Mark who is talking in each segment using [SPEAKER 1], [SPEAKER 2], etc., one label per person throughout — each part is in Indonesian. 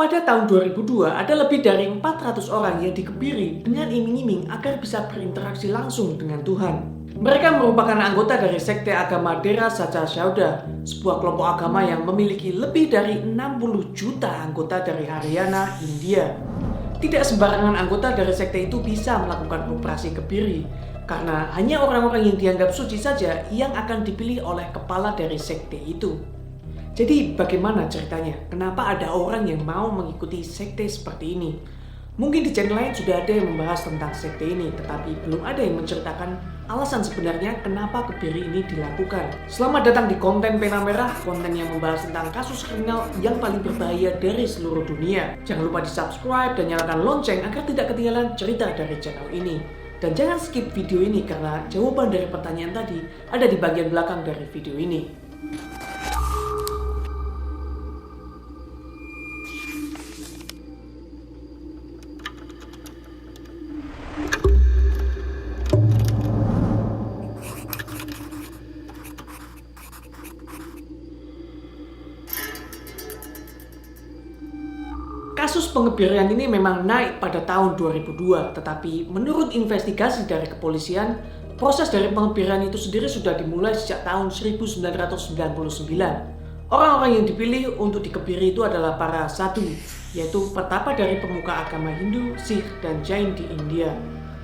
[SPEAKER 1] Pada tahun 2002, ada lebih dari 400 orang yang dikebiri dengan iming-iming agar bisa berinteraksi langsung dengan Tuhan. Mereka merupakan anggota dari sekte agama Dera Saja Sauda, sebuah kelompok agama yang memiliki lebih dari 60 juta anggota dari Haryana, India. Tidak sembarangan anggota dari sekte itu bisa melakukan operasi kebiri, karena hanya orang-orang yang dianggap suci saja yang akan dipilih oleh kepala dari sekte itu. Jadi bagaimana ceritanya? Kenapa ada orang yang mau mengikuti sekte seperti ini? Mungkin di channel lain sudah ada yang membahas tentang sekte ini, tetapi belum ada yang menceritakan alasan sebenarnya kenapa kebiri ini dilakukan. Selamat datang di konten Pena Merah, konten yang membahas tentang kasus kriminal yang paling berbahaya dari seluruh dunia. Jangan lupa di subscribe dan nyalakan lonceng agar tidak ketinggalan cerita dari channel ini. Dan jangan skip video ini karena jawaban dari pertanyaan tadi ada di bagian belakang dari video ini. Kasus pengebirian ini memang naik pada tahun 2002, tetapi menurut investigasi dari kepolisian, proses dari pengebirian itu sendiri sudah dimulai sejak tahun 1999. Orang-orang yang dipilih untuk dikebiri itu adalah para sadhu, yaitu pertapa dari pemuka agama Hindu, Sikh, dan Jain di India.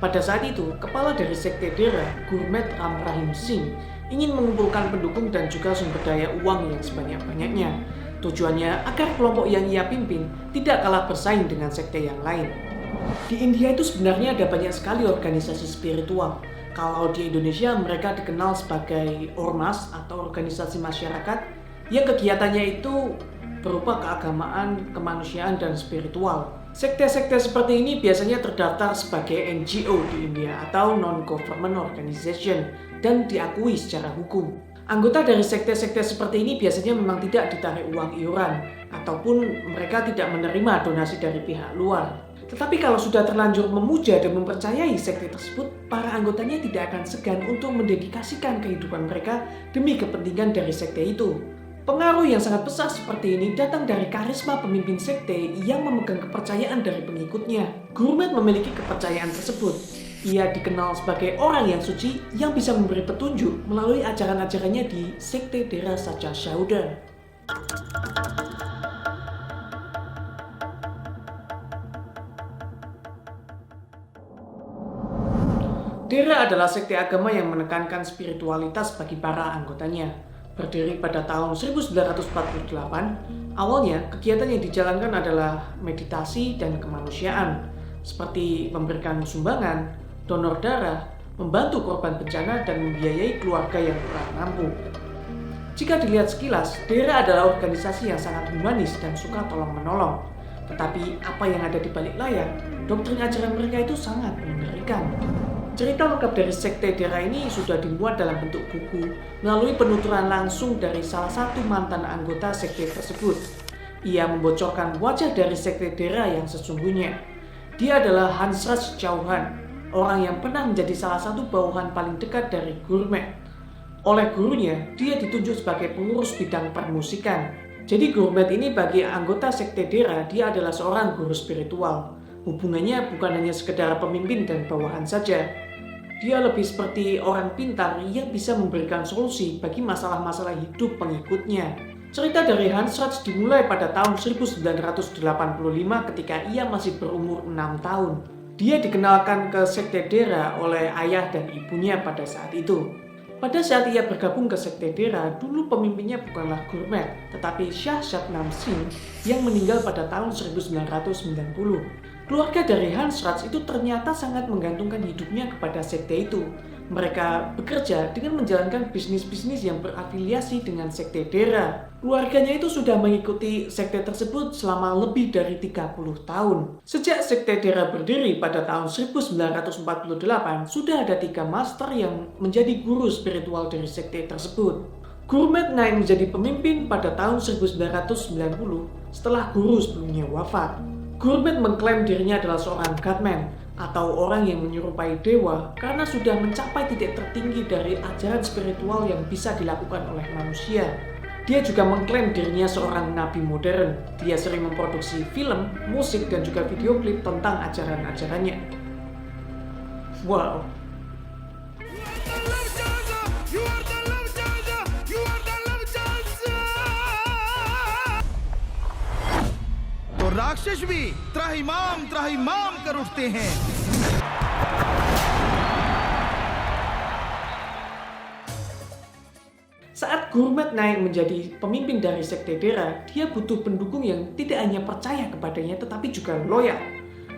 [SPEAKER 1] Pada saat itu, kepala dari sekte Dera, Gurmeet Ram Rahim Singh, ingin mengumpulkan pendukung dan juga sumber daya uang yang sebanyak-banyaknya. Tujuannya agar kelompok yang ia pimpin tidak kalah bersaing dengan sekte yang lain. Di India itu sebenarnya ada banyak sekali organisasi spiritual. Kalau di Indonesia mereka dikenal sebagai ormas atau organisasi masyarakat yang kegiatannya itu berupa keagamaan, kemanusiaan, dan spiritual. Sekte-sekte seperti ini biasanya terdaftar sebagai NGO di India atau Non-Government Organization dan diakui secara hukum. Anggota dari sekte-sekte seperti ini biasanya memang tidak ditarik uang iuran ataupun mereka tidak menerima donasi dari pihak luar. Tetapi kalau sudah terlanjur memuja dan mempercayai sekte tersebut, para anggotanya tidak akan segan untuk mendedikasikan kehidupan mereka demi kepentingan dari sekte itu. Pengaruh yang sangat besar seperti ini datang dari karisma pemimpin sekte yang memegang kepercayaan dari pengikutnya. Gurmeet memiliki kepercayaan tersebut. Ia dikenal sebagai orang yang suci yang bisa memberi petunjuk melalui ajaran-ajarannya di sekte Dera Saja Sauda. Dera adalah sekte agama yang menekankan spiritualitas bagi para anggotanya. Berdiri pada tahun 1948, awalnya kegiatan yang dijalankan adalah meditasi dan kemanusiaan, seperti memberikan sumbangan, donor darah, membantu korban bencana, dan membiayai keluarga yang kurang mampu. Jika dilihat sekilas, Dera adalah organisasi yang sangat humanis dan suka tolong-menolong. Tetapi apa yang ada di balik layar, doktrin ajaran mereka itu sangat mengerikan. Cerita lengkap dari sekte Dera ini sudah dimuat dalam bentuk buku melalui penuturan langsung dari salah satu mantan anggota sekte tersebut. Ia membocorkan wajah dari sekte Dera yang sesungguhnya. Dia adalah Hansraj Chauhan, orang yang pernah menjadi salah satu bawahan paling dekat dari Gurmeet. Oleh gurunya, dia ditunjuk sebagai pengurus bidang permusikan. Jadi Gurmeet ini bagi anggota sekte Dera, dia adalah seorang guru spiritual. Hubungannya bukan hanya sekedar pemimpin dan bawahan saja. Dia lebih seperti orang pintar yang bisa memberikan solusi bagi masalah-masalah hidup pengikutnya. Cerita dari Hansraj dimulai pada tahun 1985 ketika ia masih berumur 6 tahun. Dia dikenalkan ke sekte Dera oleh ayah dan ibunya pada saat itu. Pada saat ia bergabung ke sekte Dera, dulu pemimpinnya bukanlah Gurmeet, tetapi Shah Shabnam Singh yang meninggal pada tahun 1990. Keluarga dari Hansraj itu ternyata sangat menggantungkan hidupnya kepada sekte itu. Mereka bekerja dengan menjalankan bisnis-bisnis yang berafiliasi dengan sekte Dera. Keluarganya itu sudah mengikuti sekte tersebut selama lebih dari 30 tahun. Sejak sekte Dera berdiri pada tahun 1948, sudah ada 3 master yang menjadi guru spiritual dari sekte tersebut. Gurmeet naik menjadi pemimpin pada tahun 1990 setelah guru sebelumnya wafat. Gurmeet mengklaim dirinya adalah seorang Godman atau orang yang menyerupai dewa karena sudah mencapai titik tertinggi dari ajaran spiritual yang bisa dilakukan oleh manusia. Dia juga mengklaim dirinya seorang nabi modern. Dia sering memproduksi film, musik, dan juga video klip tentang ajaran-ajarannya. Wow.
[SPEAKER 2] तो राक्षस भी त्राहिमाम कर उठते हैं.
[SPEAKER 1] Saat Gurmet naik menjadi pemimpin dari sekte Dera, dia butuh pendukung yang tidak hanya percaya kepadanya tetapi juga loyal.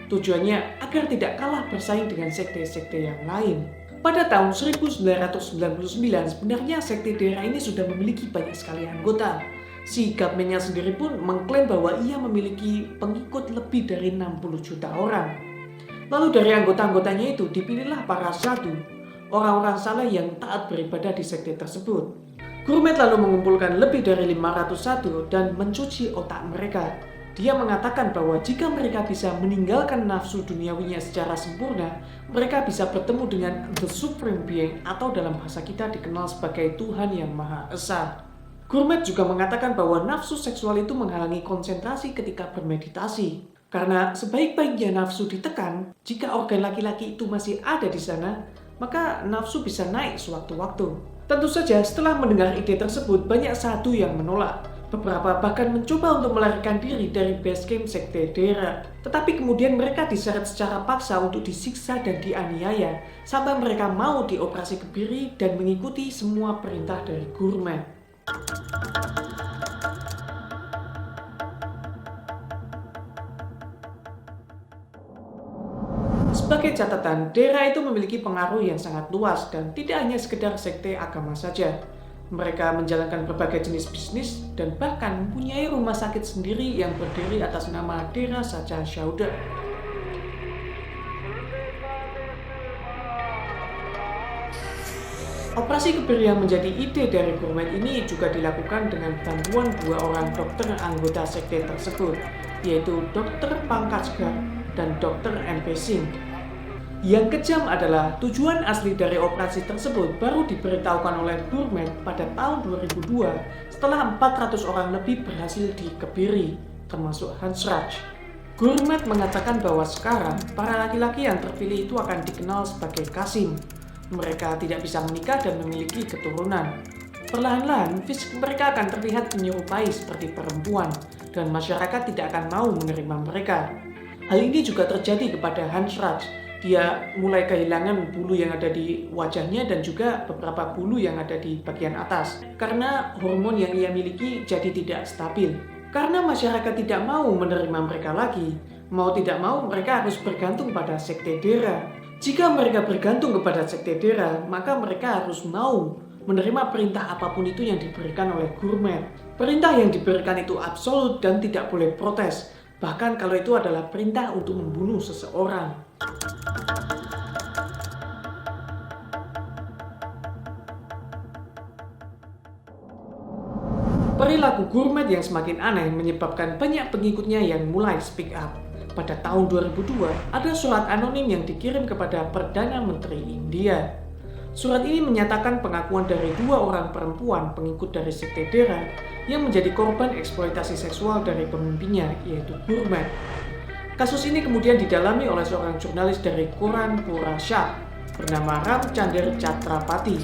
[SPEAKER 1] Tujuannya agar tidak kalah bersaing dengan sekte-sekte yang lain. Pada tahun 1999, sebenarnya sekte Dera ini sudah memiliki banyak sekali anggota. Si Gapmennya sendiri pun mengklaim bahwa ia memiliki pengikut lebih dari 60 juta orang. Lalu dari anggota-anggotanya itu dipilihlah para sadhu, orang-orang saleh yang taat beribadah di sekte tersebut. Gurmet lalu mengumpulkan lebih dari 500 sadhu dan mencuci otak mereka. Dia mengatakan bahwa jika mereka bisa meninggalkan nafsu duniawinya secara sempurna, mereka bisa bertemu dengan The Supreme Being atau dalam bahasa kita dikenal sebagai Tuhan yang Maha Esa. Gurmet juga mengatakan bahwa nafsu seksual itu menghalangi konsentrasi ketika bermeditasi. Karena sebaik-baiknya nafsu ditekan, jika organ laki-laki itu masih ada di sana, maka nafsu bisa naik sewaktu-waktu. Tentu saja setelah mendengar ide tersebut, banyak sadhu yang menolak. Beberapa bahkan mencoba untuk melarikan diri dari base camp sekte Dera. Tetapi kemudian mereka diseret secara paksa untuk disiksa dan dianiaya sampai mereka mau dioperasi kebiri dan mengikuti semua perintah dari Gurmet. Sebagai catatan, Dera itu memiliki pengaruh yang sangat luas dan tidak hanya sekedar sekte agama saja. Mereka menjalankan berbagai jenis bisnis dan bahkan mempunyai rumah sakit sendiri yang berdiri atas nama Dera Sacha Chowdhury. Operasi kebiri yang menjadi ide dari Gurmet ini juga dilakukan dengan bantuan dua orang dokter anggota sekte tersebut, yaitu Dr. Pankaj Garg dan Dr. MP Singh. Yang kejam adalah tujuan asli dari operasi tersebut baru diberitahukan oleh Gurmet pada tahun 2002 setelah 400 orang lebih berhasil dikebiri, termasuk Hansraj. Gurmet mengatakan bahwa sekarang para laki-laki yang terpilih itu akan dikenal sebagai Kasim. Mereka tidak bisa menikah dan memiliki keturunan. Perlahan-lahan fisik mereka akan terlihat menyerupai seperti perempuan dan masyarakat tidak akan mau menerima mereka. Hal ini juga terjadi kepada Hansraj. Dia mulai kehilangan bulu yang ada di wajahnya dan juga beberapa bulu yang ada di bagian atas. Karena hormon yang ia miliki jadi tidak stabil. Karena masyarakat tidak mau menerima mereka lagi, mau tidak mau mereka harus bergantung pada sekte Dera. Jika mereka bergantung kepada sekte Dera, maka mereka harus mau menerima perintah apapun itu yang diberikan oleh Gurmet. Perintah yang diberikan itu absolut dan tidak boleh protes. Bahkan kalau itu adalah perintah untuk membunuh seseorang. Perilaku Gurmet yang semakin aneh menyebabkan banyak pengikutnya yang mulai speak up. Pada tahun 2002, ada surat anonim yang dikirim kepada Perdana Menteri India. Surat ini menyatakan pengakuan dari dua orang perempuan pengikut dari sekte Dera yang menjadi korban eksploitasi seksual dari pemimpinnya, yaitu Gurmet. Kasus ini kemudian didalami oleh seorang jurnalis dari koran Purashah bernama Ramchandra Chatrapati.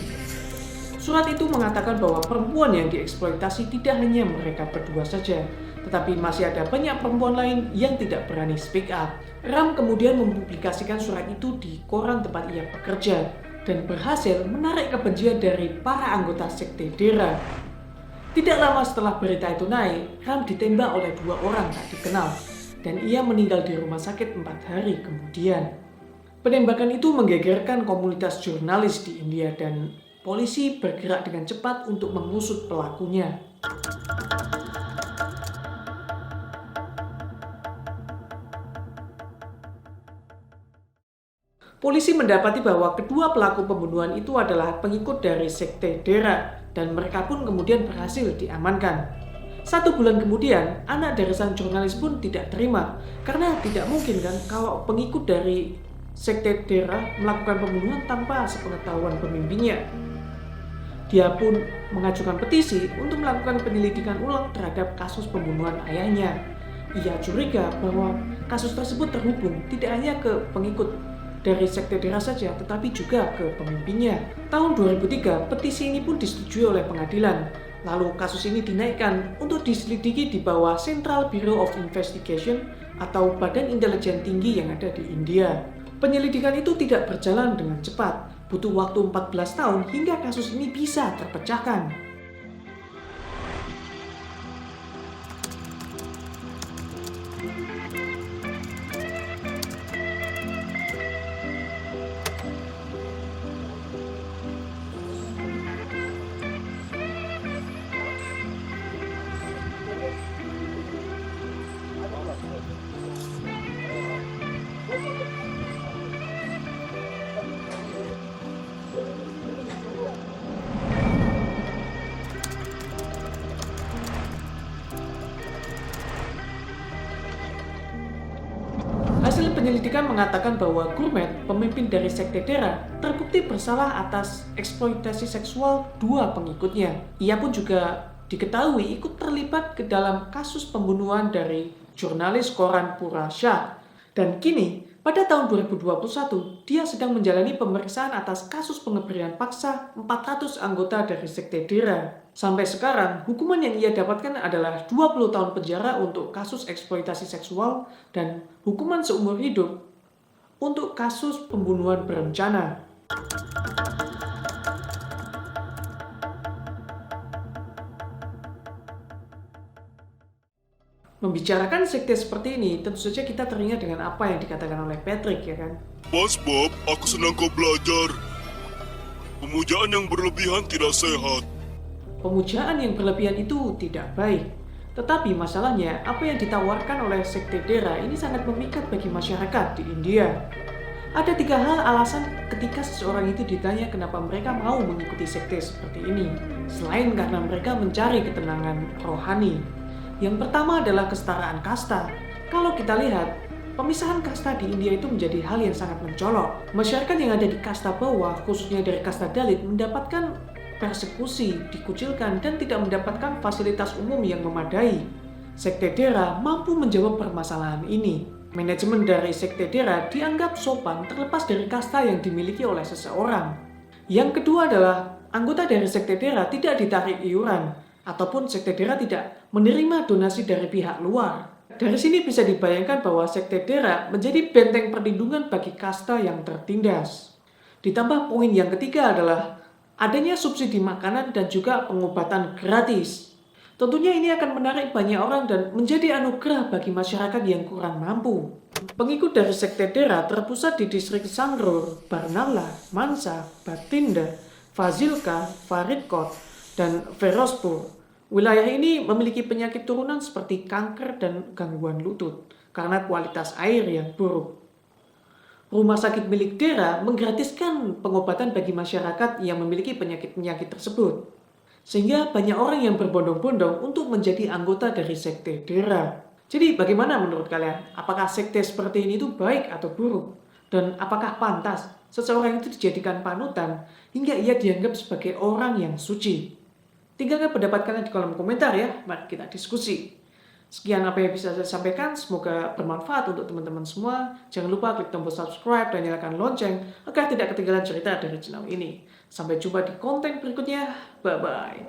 [SPEAKER 1] Surat itu mengatakan bahwa perempuan yang dieksploitasi tidak hanya mereka berdua saja, tetapi masih ada banyak perempuan lain yang tidak berani speak up. Ram kemudian mempublikasikan surat itu di koran tempat ia bekerja dan berhasil menarik kebencian dari para anggota sekte Dera. Tidak lama setelah berita itu naik, Ram ditembak oleh dua orang tak dikenal dan ia meninggal di rumah sakit 4 hari kemudian. Penembakan itu menggegerkan komunitas jurnalis di India dan polisi bergerak dengan cepat untuk mengusut pelakunya. Polisi mendapati bahwa kedua pelaku pembunuhan itu adalah pengikut dari sekte Dera dan mereka pun kemudian berhasil diamankan. 1 bulan kemudian, anak dari sang jurnalis pun tidak terima karena tidak mungkin kan kalau pengikut dari sekte Dera melakukan pembunuhan tanpa sepengetahuan pemimpinnya. Dia pun mengajukan petisi untuk melakukan penyelidikan ulang terhadap kasus pembunuhan ayahnya. Ia curiga bahwa kasus tersebut terhubung tidak hanya ke pengikut dari sekte Dera saja, tetapi juga ke pemimpinnya. Tahun 2003, petisi ini pun disetujui oleh pengadilan. Lalu kasus ini dinaikkan untuk diselidiki di bawah Central Bureau of Investigation atau Badan Intelijen Tinggi yang ada di India. Penyelidikan itu tidak berjalan dengan cepat, butuh waktu 14 tahun hingga kasus ini bisa terpecahkan. Hasil penyelidikan mengatakan bahwa Gurmeet, pemimpin dari sekte Dera, terbukti bersalah atas eksploitasi seksual dua pengikutnya. Ia pun juga diketahui ikut terlibat ke dalam kasus pembunuhan dari jurnalis koran Pura Shah. Dan kini, pada tahun 2021, dia sedang menjalani pemeriksaan atas kasus pengeberian paksa 400 anggota dari sekte Dera. Sampai sekarang, hukuman yang ia dapatkan adalah 20 tahun penjara untuk kasus eksploitasi seksual dan hukuman seumur hidup untuk kasus pembunuhan berencana. Membicarakan sekte seperti ini, tentu saja kita teringat dengan apa yang dikatakan oleh Patrick, ya kan?
[SPEAKER 3] Mas Bob, aku senang kau belajar. Pemujaan yang berlebihan tidak sehat.
[SPEAKER 1] Pemujaan yang berlebihan itu tidak baik. Tetapi masalahnya, apa yang ditawarkan oleh sekte Dera ini sangat memikat bagi masyarakat di India. Ada 3 hal alasan ketika seseorang itu ditanya kenapa mereka mau mengikuti sekte seperti ini, selain karena mereka mencari ketenangan rohani. Yang pertama adalah kesetaraan kasta. Kalau kita lihat, pemisahan kasta di India itu menjadi hal yang sangat mencolok. Masyarakat yang ada di kasta bawah, khususnya dari kasta Dalit, mendapatkan persekusi, dikucilkan, dan tidak mendapatkan fasilitas umum yang memadai. Sekte Dera mampu menjawab permasalahan ini. Manajemen dari sekte Dera dianggap sopan terlepas dari kasta yang dimiliki oleh seseorang. Yang kedua adalah anggota dari sekte Dera tidak ditarik iuran, ataupun sekte Dera tidak menerima donasi dari pihak luar. Dari sini bisa dibayangkan bahwa sekte Dera menjadi benteng perlindungan bagi kasta yang tertindas. Ditambah poin yang ketiga adalah adanya subsidi makanan dan juga pengobatan gratis. Tentunya ini akan menarik banyak orang dan menjadi anugerah bagi masyarakat yang kurang mampu. Pengikut dari sekte Dera terpusat di distrik Sangrur, Barnala, Mansa, Bathinda, Fazilka, Faridkot, dan Ferozpur. Wilayah ini memiliki penyakit turunan seperti kanker dan gangguan lutut karena kualitas air yang buruk. Rumah sakit milik Dera menggratiskan pengobatan bagi masyarakat yang memiliki penyakit-penyakit tersebut. Sehingga banyak orang yang berbondong-bondong untuk menjadi anggota dari sekte Dera. Jadi bagaimana menurut kalian? Apakah sekte seperti ini itu baik atau buruk? Dan apakah pantas seseorang itu dijadikan panutan hingga ia dianggap sebagai orang yang suci? Tinggalkan pendapat kalian di kolom komentar ya, mari kita diskusi. Sekian apa yang bisa saya sampaikan, semoga bermanfaat untuk teman-teman semua. Jangan lupa klik tombol subscribe dan nyalakan lonceng agar tidak ketinggalan cerita dari channel ini. Sampai jumpa di konten berikutnya, bye-bye.